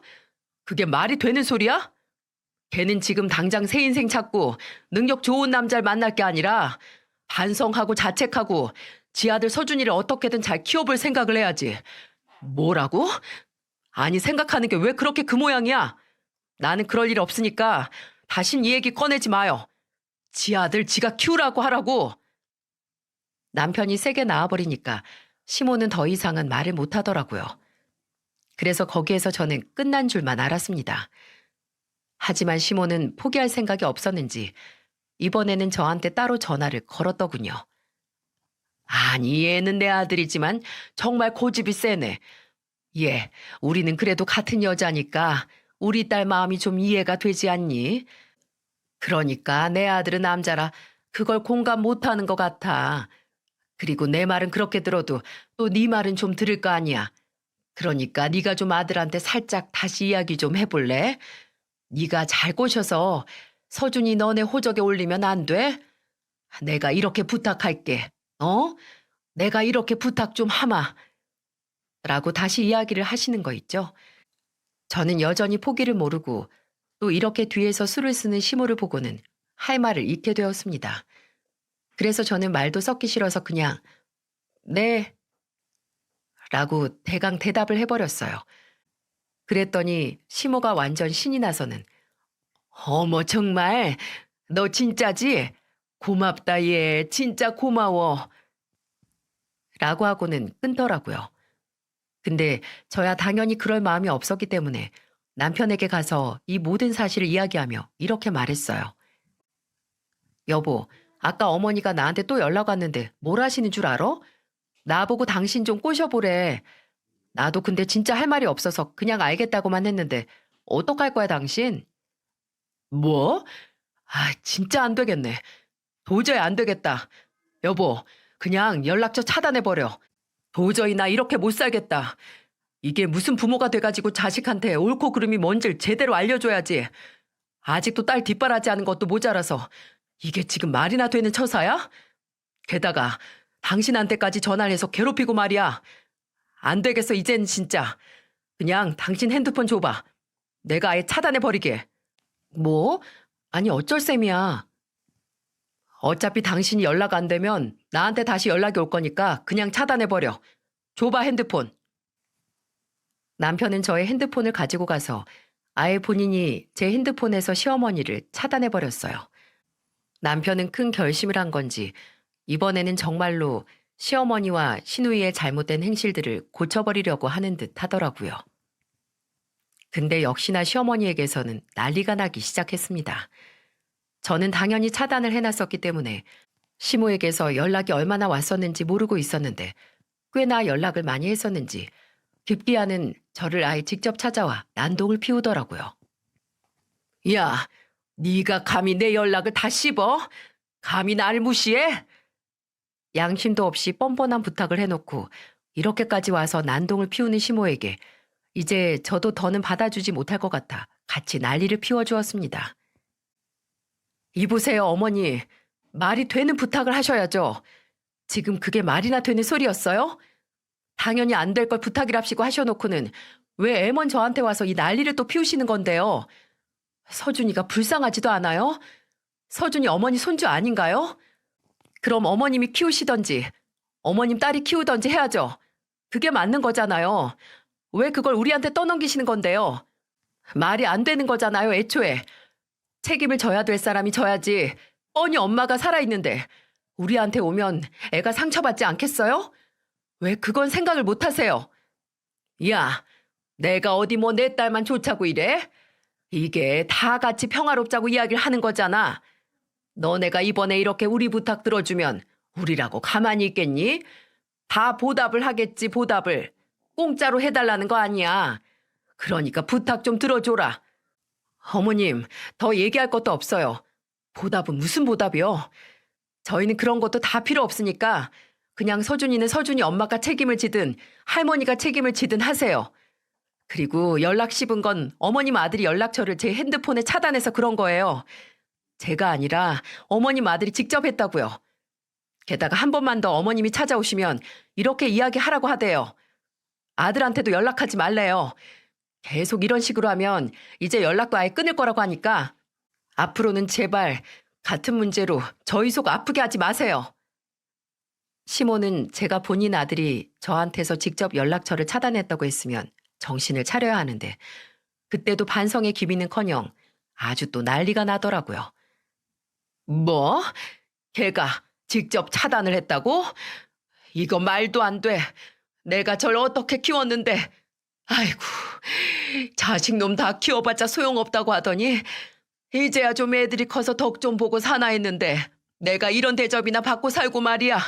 그게 말이 되는 소리야? 걔는 지금 당장 새 인생 찾고 능력 좋은 남자를 만날 게 아니라 반성하고 자책하고 지 아들 서준이를 어떻게든 잘 키워볼 생각을 해야지. 뭐라고? 아니, 생각하는 게 왜 그렇게 그 모양이야? 나는 그럴 일 없으니까 다신 이 얘기 꺼내지 마요. 지 아들 지가 키우라고 하라고. 남편이 세게 나와버리니까 시모는 더 이상은 말을 못하더라고요. 그래서 거기에서 저는 끝난 줄만 알았습니다. 하지만 시모는 포기할 생각이 없었는지 이번에는 저한테 따로 전화를 걸었더군요. 아니, 얘는 내 아들이지만 정말 고집이 세네. 얘, 우리는 그래도 같은 여자니까 우리 딸 마음이 좀 이해가 되지 않니? 그러니까 내 아들은 남자라 그걸 공감 못하는 것 같아. 그리고 내 말은 그렇게 들어도 또 네 말은 좀 들을 거 아니야. 그러니까 네가 좀 아들한테 살짝 다시 이야기 좀 해볼래? 네가 잘 꼬셔서 서준이 너네 호적에 올리면 안 돼? 내가 이렇게 부탁할게. 어? 내가 이렇게 부탁 좀 하마. 라고 다시 이야기를 하시는 거 있죠. 저는 여전히 포기를 모르고 또 이렇게 뒤에서 수를 쓰는 시모를 보고는 할 말을 잃게 되었습니다. 그래서 저는 말도 섞기 싫어서 그냥 네 라고 대강 대답을 해버렸어요. 그랬더니 시모가 완전 신이 나서는 어머 정말 너 진짜지? 고맙다 얘 진짜 고마워 라고 하고는 끊더라고요. 근데 저야 당연히 그럴 마음이 없었기 때문에 남편에게 가서 이 모든 사실을 이야기하며 이렇게 말했어요. 여보, 아까 어머니가 나한테 또 연락 왔는데 뭘 하시는 줄 알아? 나보고 당신 좀 꼬셔보래. 나도 근데 진짜 할 말이 없어서 그냥 알겠다고만 했는데 어떡할 거야 당신? 뭐? 아, 진짜 안 되겠네. 도저히 안 되겠다. 여보, 그냥 연락처 차단해버려. 도저히 나 이렇게 못 살겠다. 이게 무슨 부모가 돼가지고 자식한테 옳고 그름이 뭔지를 제대로 알려줘야지. 아직도 딸 뒷바라지 하는 것도 모자라서 이게 지금 말이나 되는 처사야? 게다가 당신한테까지 전화를 해서 괴롭히고 말이야. 안 되겠어 이젠 진짜. 그냥 당신 핸드폰 줘봐. 내가 아예 차단해버리게. 뭐? 아니 어쩔 셈이야. 어차피 당신이 연락 안 되면 나한테 다시 연락이 올 거니까 그냥 차단해버려. 줘봐 핸드폰. 남편은 저의 핸드폰을 가지고 가서 아예 본인이 제 핸드폰에서 시어머니를 차단해버렸어요. 남편은 큰 결심을 한 건지 이번에는 정말로 시어머니와 시누이의 잘못된 행실들을 고쳐버리려고 하는 듯 하더라고요. 근데 역시나 시어머니에게서는 난리가 나기 시작했습니다. 저는 당연히 차단을 해놨었기 때문에 시모에게서 연락이 얼마나 왔었는지 모르고 있었는데 꽤나 연락을 많이 했었는지 급기야는 저를 아예 직접 찾아와 난동을 피우더라고요. 야, 네가 감히 내 연락을 다 씹어? 감히 나를 무시해? 양심도 없이 뻔뻔한 부탁을 해놓고 이렇게까지 와서 난동을 피우는 시모에게 이제 저도 더는 받아주지 못할 것 같아 같이 난리를 피워주었습니다. 이보세요, 어머니. 말이 되는 부탁을 하셔야죠. 지금 그게 말이나 되는 소리였어요? 당연히 안 될 걸 부탁이랍시고 하셔놓고는 왜 애먼 저한테 와서 이 난리를 또 피우시는 건데요? 서준이가 불쌍하지도 않아요? 서준이 어머니 손주 아닌가요? 그럼 어머님이 키우시던지 어머님 딸이 키우던지 해야죠. 그게 맞는 거잖아요. 왜 그걸 우리한테 떠넘기시는 건데요? 말이 안 되는 거잖아요, 애초에. 책임을 져야 될 사람이 져야지. 뻔히 엄마가 살아있는데 우리한테 오면 애가 상처받지 않겠어요? 왜 그건 생각을 못 하세요? 야, 내가 어디 뭐 내 딸만 좋자고 이래? 이게 다 같이 평화롭자고 이야기를 하는 거잖아. 너네가 이번에 이렇게 우리 부탁 들어주면 우리라고 가만히 있겠니? 다 보답을 하겠지, 보답을. 공짜로 해달라는 거 아니야. 그러니까 부탁 좀 들어줘라. 어머님, 더 얘기할 것도 없어요. 보답은 무슨 보답이요? 저희는 그런 것도 다 필요 없으니까 그냥 서준이는 서준이 엄마가 책임을 지든 할머니가 책임을 지든 하세요. 그리고 연락 씹은 건 어머님 아들이 연락처를 제 핸드폰에 차단해서 그런 거예요. 제가 아니라 어머님 아들이 직접 했다고요. 게다가 한 번만 더 어머님이 찾아오시면 이렇게 이야기하라고 하대요. 아들한테도 연락하지 말래요. 계속 이런 식으로 하면 이제 연락도 아예 끊을 거라고 하니까 앞으로는 제발 같은 문제로 저희 속 아프게 하지 마세요. 시모는 제가 본인 아들이 저한테서 직접 연락처를 차단했다고 했으면 정신을 차려야 하는데 그때도 반성의 기미는커녕 아주 또 난리가 나더라고요. 뭐? 걔가 직접 차단을 했다고? 이거 말도 안 돼. 내가 절 어떻게 키웠는데. 아이고, 자식놈 다 키워봤자 소용없다고 하더니 이제야 좀 애들이 커서 덕 좀 보고 사나 했는데 내가 이런 대접이나 받고 살고 말이야.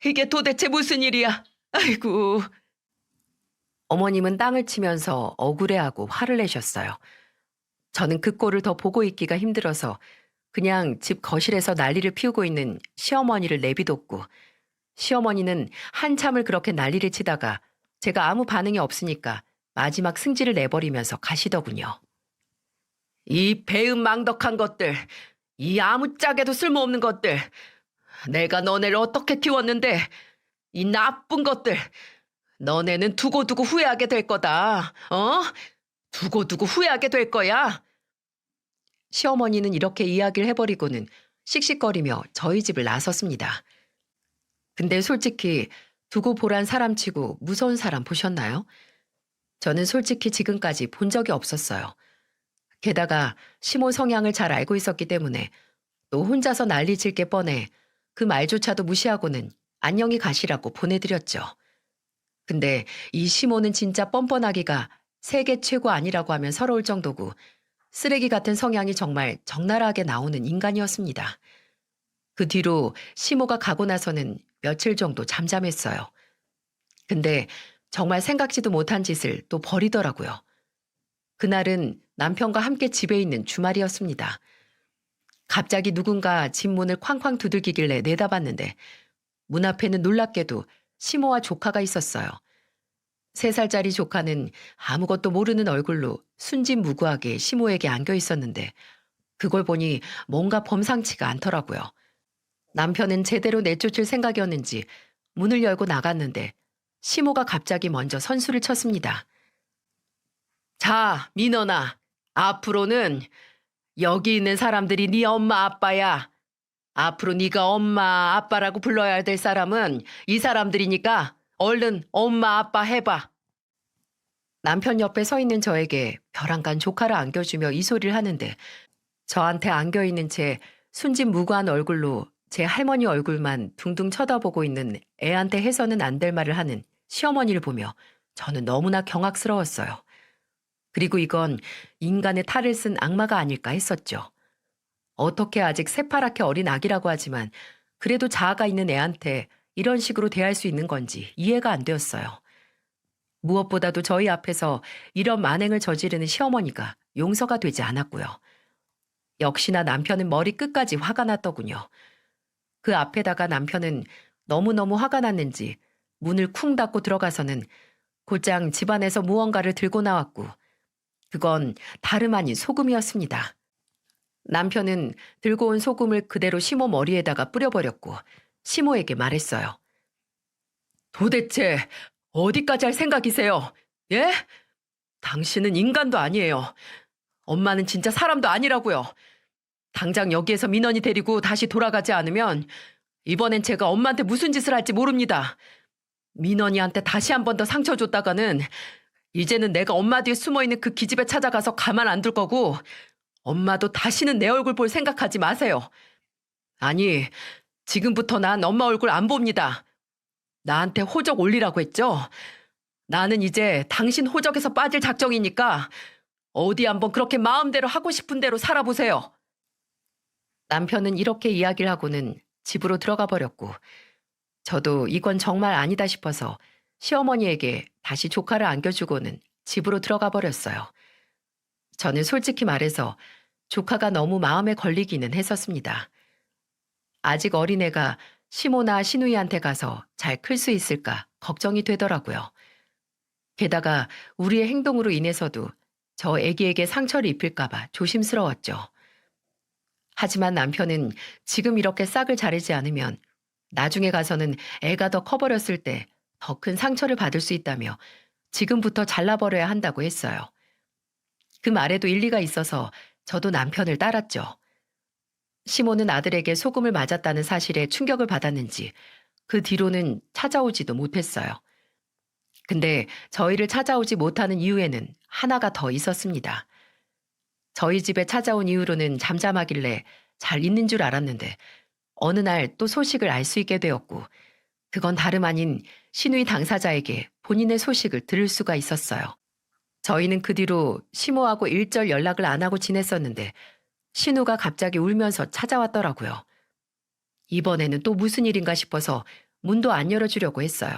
이게 도대체 무슨 일이야. 아이고. 어머님은 땅을 치면서 억울해하고 화를 내셨어요. 저는 그 꼴을 더 보고 있기가 힘들어서 그냥 집 거실에서 난리를 피우고 있는 시어머니를 내비뒀고 시어머니는 한참을 그렇게 난리를 치다가 제가 아무 반응이 없으니까 마지막 승질을 내버리면서 가시더군요. 이 배은망덕한 것들, 이 아무짝에도 쓸모없는 것들, 내가 너네를 어떻게 키웠는데 이 나쁜 것들, 너네는 두고두고 후회하게 될 거다. 어? 두고두고 후회하게 될 거야. 시어머니는 이렇게 이야기를 해버리고는 씩씩거리며 저희 집을 나섰습니다. 근데 솔직히 두고 보란 사람치고 무서운 사람 보셨나요? 저는 솔직히 지금까지 본 적이 없었어요. 게다가 시모 성향을 잘 알고 있었기 때문에 또 혼자서 난리칠 게 뻔해 그 말조차도 무시하고는 안녕히 가시라고 보내드렸죠. 근데 이 시모는 진짜 뻔뻔하기가 세계 최고 아니라고 하면 서러울 정도고 쓰레기 같은 성향이 정말 적나라하게 나오는 인간이었습니다. 그 뒤로 시모가 가고 나서는 며칠 정도 잠잠했어요. 근데 정말 생각지도 못한 짓을 또 벌이더라고요. 그날은 남편과 함께 집에 있는 주말이었습니다. 갑자기 누군가 집 문을 쾅쾅 두들기길래 내다봤는데 문 앞에는 놀랍게도 시모와 조카가 있었어요. 3살짜리 조카는 아무것도 모르는 얼굴로 순진무구하게 시모에게 안겨 있었는데 그걸 보니 뭔가 범상치가 않더라고요. 남편은 제대로 내쫓을 생각이었는지 문을 열고 나갔는데 시모가 갑자기 먼저 선수를 쳤습니다. 자, 민원아, 앞으로는 여기 있는 사람들이 네 엄마 아빠야. 앞으로 네가 엄마 아빠라고 불러야 될 사람은 이 사람들이니까 얼른 엄마 아빠 해봐. 남편 옆에 서 있는 저에게 벼랑간 조카를 안겨주며 이 소리를 하는데 저한테 안겨있는 채 순진무구한 얼굴로 제 할머니 얼굴만 둥둥 쳐다보고 있는 애한테 해서는 안 될 말을 하는 시어머니를 보며 저는 너무나 경악스러웠어요. 그리고 이건 인간의 탈을 쓴 악마가 아닐까 했었죠. 어떻게 아직 새파랗게 어린 아기라고 하지만 그래도 자아가 있는 애한테 이런 식으로 대할 수 있는 건지 이해가 안 되었어요. 무엇보다도 저희 앞에서 이런 만행을 저지르는 시어머니가 용서가 되지 않았고요. 역시나 남편은 머리 끝까지 화가 났더군요. 그 앞에다가 남편은 너무너무 화가 났는지 문을 쿵 닫고 들어가서는 곧장 집안에서 무언가를 들고 나왔고 그건 다름 아닌 소금이었습니다. 남편은 들고 온 소금을 그대로 시모 머리에다가 뿌려버렸고 시모에게 말했어요. 도대체 어디까지 할 생각이세요? 예? 당신은 인간도 아니에요. 엄마는 진짜 사람도 아니라고요. 당장 여기에서 민원이 데리고 다시 돌아가지 않으면 이번엔 제가 엄마한테 무슨 짓을 할지 모릅니다. 민원이한테 다시 한 번 더 상처 줬다가는 이제는 내가 엄마 뒤에 숨어있는 그 기집애 찾아가서 가만 안 둘 거고 엄마도 다시는 내 얼굴 볼 생각하지 마세요. 아니, 지금부터 난 엄마 얼굴 안 봅니다. 나한테 호적 올리라고 했죠? 나는 이제 당신 호적에서 빠질 작정이니까 어디 한번 그렇게 마음대로 하고 싶은 대로 살아보세요. 남편은 이렇게 이야기를 하고는 집으로 들어가 버렸고 저도 이건 정말 아니다 싶어서 시어머니에게 다시 조카를 안겨주고는 집으로 들어가 버렸어요. 저는 솔직히 말해서 조카가 너무 마음에 걸리기는 했었습니다. 아직 어린애가 시모나 시누이한테 가서 잘 클 수 있을까 걱정이 되더라고요. 게다가 우리의 행동으로 인해서도 저 애기에게 상처를 입힐까봐 조심스러웠죠. 하지만 남편은 지금 이렇게 싹을 자르지 않으면 나중에 가서는 애가 더 커버렸을 때 더 큰 상처를 받을 수 있다며 지금부터 잘라버려야 한다고 했어요. 그 말에도 일리가 있어서 저도 남편을 따랐죠. 시모는 아들에게 소금을 맞았다는 사실에 충격을 받았는지 그 뒤로는 찾아오지도 못했어요. 근데 저희를 찾아오지 못하는 이유에는 하나가 더 있었습니다. 저희 집에 찾아온 이후로는 잠잠하길래 잘 있는 줄 알았는데 어느 날 또 소식을 알 수 있게 되었고 그건 다름 아닌 시누이 당사자에게 본인의 소식을 들을 수가 있었어요. 저희는 그 뒤로 시모하고 일절 연락을 안 하고 지냈었는데 신우가 갑자기 울면서 찾아왔더라고요. 이번에는 또 무슨 일인가 싶어서 문도 안 열어주려고 했어요.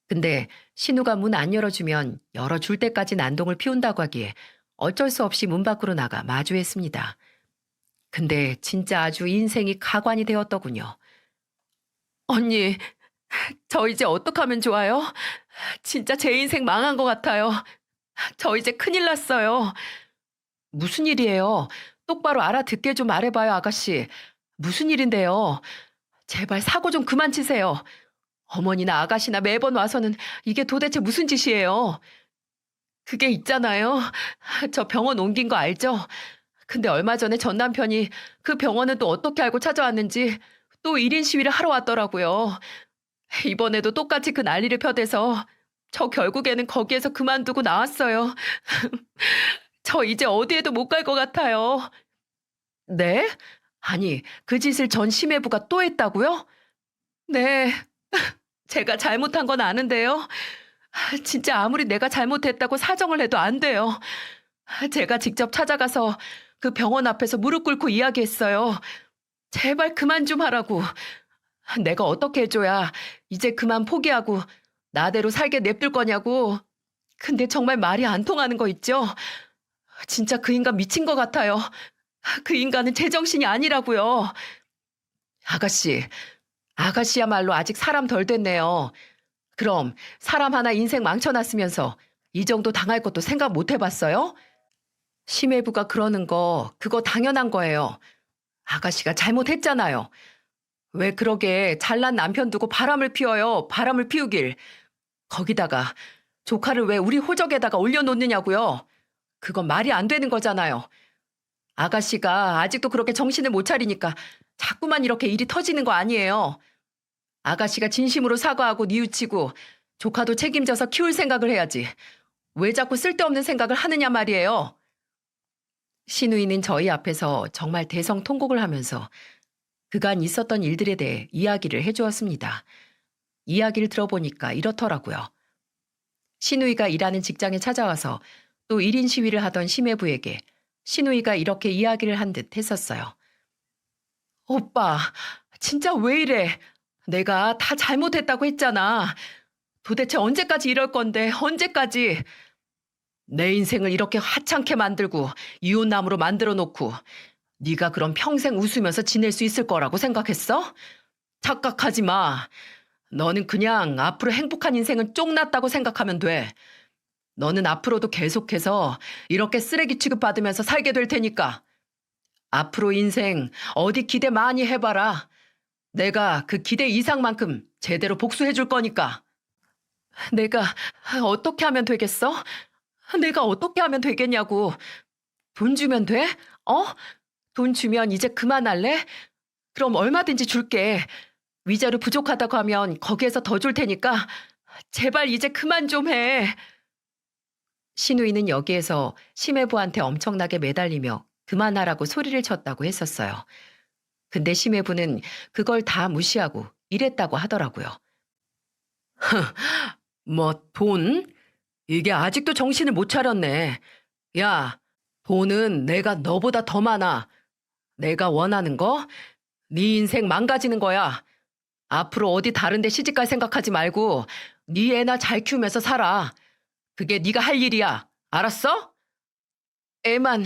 근데 신우가 문 안 열어주면 열어줄 때까지 난동을 피운다고 하기에 어쩔 수 없이 문 밖으로 나가 마주했습니다. 근데 진짜 아주 인생이 가관이 되었더군요. 언니, 저 이제 어떡하면 좋아요? 진짜 제 인생 망한 것 같아요. 저 이제 큰일 났어요. 무슨 일이에요? 똑바로 알아듣게 좀 말해봐요, 아가씨. 무슨 일인데요? 제발 사고 좀 그만 치세요. 어머니나 아가씨나 매번 와서는 이게 도대체 무슨 짓이에요? 그게 있잖아요. 저 병원 옮긴 거 알죠? 근데 얼마 전에 전 남편이 그 병원은 또 어떻게 알고 찾아왔는지 또 1인 시위를 하러 왔더라고요. 이번에도 똑같이 그 난리를 펴대서 저 결국에는 거기에서 그만두고 나왔어요. 저 이제 어디에도 못 갈 것 같아요. 네? 아니, 그 짓을 전 심해부가 또 했다고요? 네. 제가 잘못한 건 아는데요. 진짜 아무리 내가 잘못했다고 사정을 해도 안 돼요. 제가 직접 찾아가서 그 병원 앞에서 무릎 꿇고 이야기했어요. 제발 그만 좀 하라고. 내가 어떻게 해줘야 이제 그만 포기하고 나대로 살게 냅둘 거냐고. 근데 정말 말이 안 통하는 거 있죠? 진짜 그 인간 미친 것 같아요. 그 인간은 제정신이 아니라고요. 아가씨, 아가씨야말로 아직 사람 덜 됐네요. 그럼 사람 하나 인생 망쳐놨으면서 이 정도 당할 것도 생각 못 해봤어요? 심해부가 그러는 거 그거 당연한 거예요. 아가씨가 잘못했잖아요. 왜 그러게 잘난 남편 두고 바람을 피워요. 바람을 피우길. 거기다가 조카를 왜 우리 호적에다가 올려놓느냐고요. 그건 말이 안 되는 거잖아요. 아가씨가 아직도 그렇게 정신을 못 차리니까 자꾸만 이렇게 일이 터지는 거 아니에요. 아가씨가 진심으로 사과하고 뉘우치고 조카도 책임져서 키울 생각을 해야지. 왜 자꾸 쓸데없는 생각을 하느냐 말이에요. 신우이는 저희 앞에서 정말 대성통곡을 하면서 그간 있었던 일들에 대해 이야기를 해주었습니다. 이야기를 들어보니까 이렇더라고요. 신우이가 일하는 직장에 찾아와서 또 1인 시위를 하던 심해부에게 신우이가 이렇게 이야기를 한 듯 했었어요. 오빠, 진짜 왜 이래? 내가 다 잘못했다고 했잖아. 도대체 언제까지 이럴 건데, 언제까지? 내 인생을 이렇게 하찮게 만들고 이웃남으로 만들어 놓고 네가 그럼 평생 웃으면서 지낼 수 있을 거라고 생각했어? 착각하지 마. 너는 그냥 앞으로 행복한 인생은 쪽났다고 생각하면 돼. 너는 앞으로도 계속해서 이렇게 쓰레기 취급받으면서 살게 될 테니까. 앞으로 인생 어디 기대 많이 해봐라. 내가 그 기대 이상만큼 제대로 복수해 줄 거니까. 내가 어떻게 하면 되겠어? 내가 어떻게 하면 되겠냐고. 돈 주면 돼? 어? 돈 주면 이제 그만할래? 그럼 얼마든지 줄게. 위자료 부족하다고 하면 거기에서 더 줄 테니까 제발 이제 그만 좀 해. 신우이는 여기에서 심해부한테 엄청나게 매달리며 그만하라고 소리를 쳤다고 했었어요. 근데 심해부는 그걸 다 무시하고 이랬다고 하더라고요. 뭐 돈? 이게 아직도 정신을 못 차렸네. 야, 돈은 내가 너보다 더 많아. 내가 원하는 거? 네 인생 망가지는 거야. 앞으로 어디 다른 데 시집갈 생각하지 말고 네 애나 잘 키우면서 살아. 그게 네가 할 일이야. 알았어? 애만,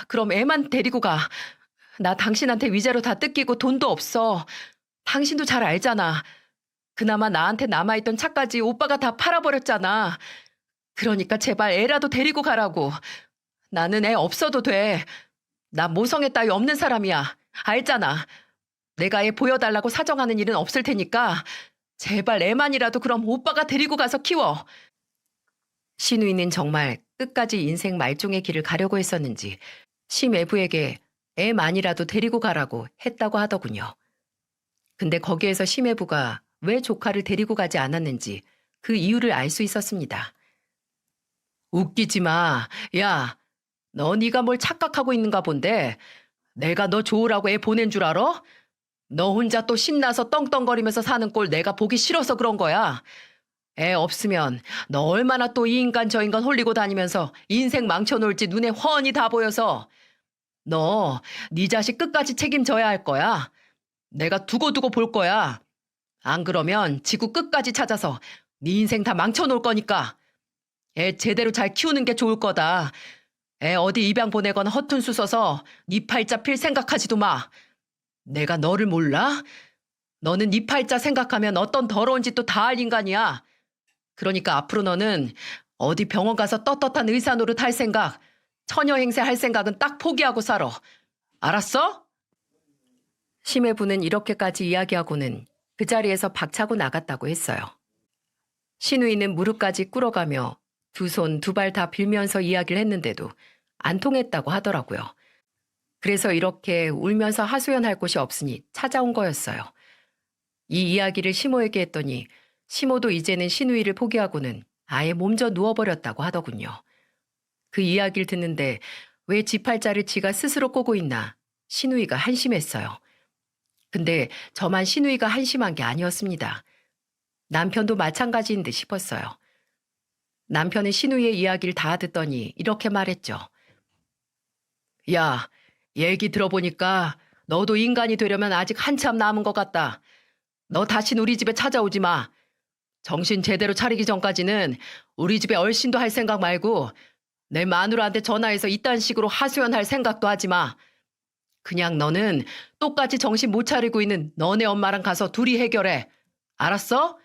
그럼 애만 데리고 가. 나 당신한테 위자료 다 뜯기고 돈도 없어. 당신도 잘 알잖아. 그나마 나한테 남아있던 차까지 오빠가 다 팔아버렸잖아. 그러니까 제발 애라도 데리고 가라고. 나는 애 없어도 돼. 나 모성애 따위 없는 사람이야. 알잖아. 내가 애 보여달라고 사정하는 일은 없을 테니까 제발 애만이라도 그럼 오빠가 데리고 가서 키워. 신우이는 정말 끝까지 인생 말종의 길을 가려고 했었는지 심애부에게 애만이라도 데리고 가라고 했다고 하더군요. 근데 거기에서 심애부가 왜 조카를 데리고 가지 않았는지 그 이유를 알 수 있었습니다. 웃기지 마. 야, 너 네가 뭘 착각하고 있는가 본데 내가 너 좋으라고 애 보낸 줄 알아? 너 혼자 또 신나서 떵떵거리면서 사는 꼴 내가 보기 싫어서 그런 거야. 애 없으면 너 얼마나 또 이 인간 저 인간 홀리고 다니면서 인생 망쳐놓을지 눈에 훤히 다 보여서 너 네 자식 끝까지 책임져야 할 거야. 내가 두고두고 볼 거야. 안 그러면 지구 끝까지 찾아서 네 인생 다 망쳐놓을 거니까. 애 제대로 잘 키우는 게 좋을 거다. 애 어디 입양 보내거나 허튼 수 써서 네 팔자 필 생각하지도 마. 내가 너를 몰라? 너는 네 팔자 생각하면 어떤 더러운 짓도 다 할 인간이야. 그러니까 앞으로 너는 어디 병원 가서 떳떳한 의사 노릇 할 생각, 처녀 행세 할 생각은 딱 포기하고 살아. 알았어? 심해부는 이렇게까지 이야기하고는 그 자리에서 박차고 나갔다고 했어요. 신우이는 무릎까지 꿇어가며 두 손 두 발 다 빌면서 이야기를 했는데도 안 통했다고 하더라고요. 그래서 이렇게 울면서 하소연할 곳이 없으니 찾아온 거였어요. 이 이야기를 시모에게 했더니 시모도 이제는 신우이를 포기하고는 아예 몸져 누워버렸다고 하더군요. 그 이야기를 듣는데 왜 지 팔자를 지가 스스로 꼬고 있나 신우이가 한심했어요. 근데 저만 신우이가 한심한 게 아니었습니다. 남편도 마찬가지인 듯 싶었어요. 남편은 신우이의 이야기를 다 듣더니 이렇게 말했죠. 야, 얘기 들어보니까 너도 인간이 되려면 아직 한참 남은 것 같다. 너 다신 우리 집에 찾아오지 마. 정신 제대로 차리기 전까지는 우리 집에 얼씬도 할 생각 말고 내 마누라한테 전화해서 이딴 식으로 하소연할 생각도 하지 마. 그냥 너는 똑같이 정신 못 차리고 있는 너네 엄마랑 가서 둘이 해결해. 알았어?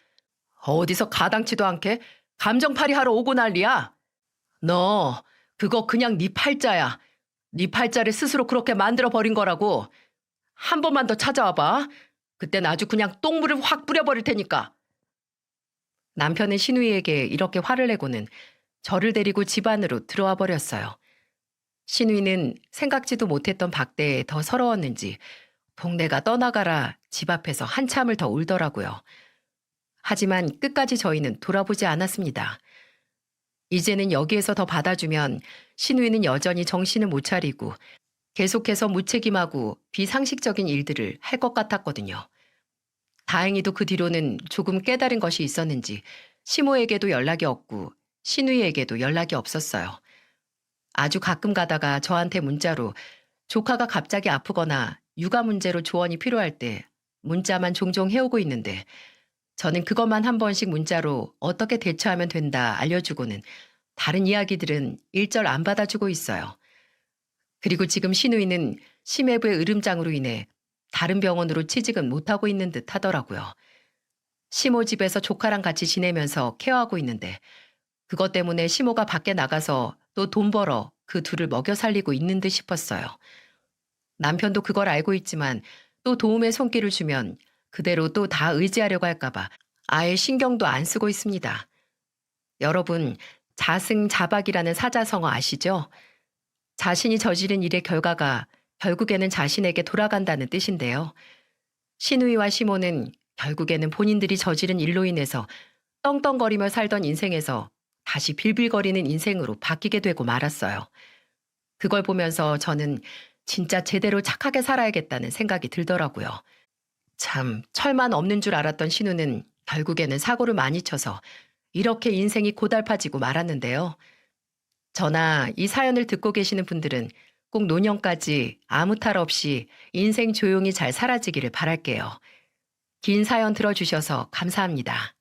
어디서 가당치도 않게 감정팔이 하러 오고 난리야. 너 그거 그냥 네 팔자야. 네 팔자를 스스로 그렇게 만들어버린 거라고. 한 번만 더 찾아와봐. 그땐 아주 그냥 똥물을 확 뿌려버릴 테니까. 남편은 신우이에게 이렇게 화를 내고는 저를 데리고 집 안으로 들어와 버렸어요. 신우이는 생각지도 못했던 박대에 더 서러웠는지 동네가 떠나가라 집 앞에서 한참을 더 울더라고요. 하지만 끝까지 저희는 돌아보지 않았습니다. 이제는 여기에서 더 받아주면 신우이는 여전히 정신을 못 차리고 계속해서 무책임하고 비상식적인 일들을 할 것 같았거든요. 다행히도 그 뒤로는 조금 깨달은 것이 있었는지 시모에게도 연락이 없고 신우이에게도 연락이 없었어요. 아주 가끔 가다가 저한테 문자로 조카가 갑자기 아프거나 육아 문제로 조언이 필요할 때 문자만 종종 해오고 있는데 저는 그것만 한 번씩 문자로 어떻게 대처하면 된다 알려주고는 다른 이야기들은 일절 안 받아주고 있어요. 그리고 지금 신우이는 심해부의 으름장으로 인해 다른 병원으로 취직은 못하고 있는 듯 하더라고요. 시모 집에서 조카랑 같이 지내면서 케어하고 있는데 그것 때문에 시모가 밖에 나가서 또 돈 벌어 그 둘을 먹여 살리고 있는 듯 싶었어요. 남편도 그걸 알고 있지만 또 도움의 손길을 주면 그대로 또 다 의지하려고 할까봐 아예 신경도 안 쓰고 있습니다. 여러분, 자승자박이라는 사자성어 아시죠? 자신이 저지른 일의 결과가 결국에는 자신에게 돌아간다는 뜻인데요. 신우이와 시모는 결국에는 본인들이 저지른 일로 인해서 떵떵거리며 살던 인생에서 다시 빌빌거리는 인생으로 바뀌게 되고 말았어요. 그걸 보면서 저는 진짜 제대로 착하게 살아야겠다는 생각이 들더라고요. 참, 철만 없는 줄 알았던 신우는 결국에는 사고를 많이 쳐서 이렇게 인생이 고달파지고 말았는데요. 저나 이 사연을 듣고 계시는 분들은 꼭 노년까지 아무 탈 없이 인생 조용히 잘 사라지기를 바랄게요. 긴 사연 들어주셔서 감사합니다.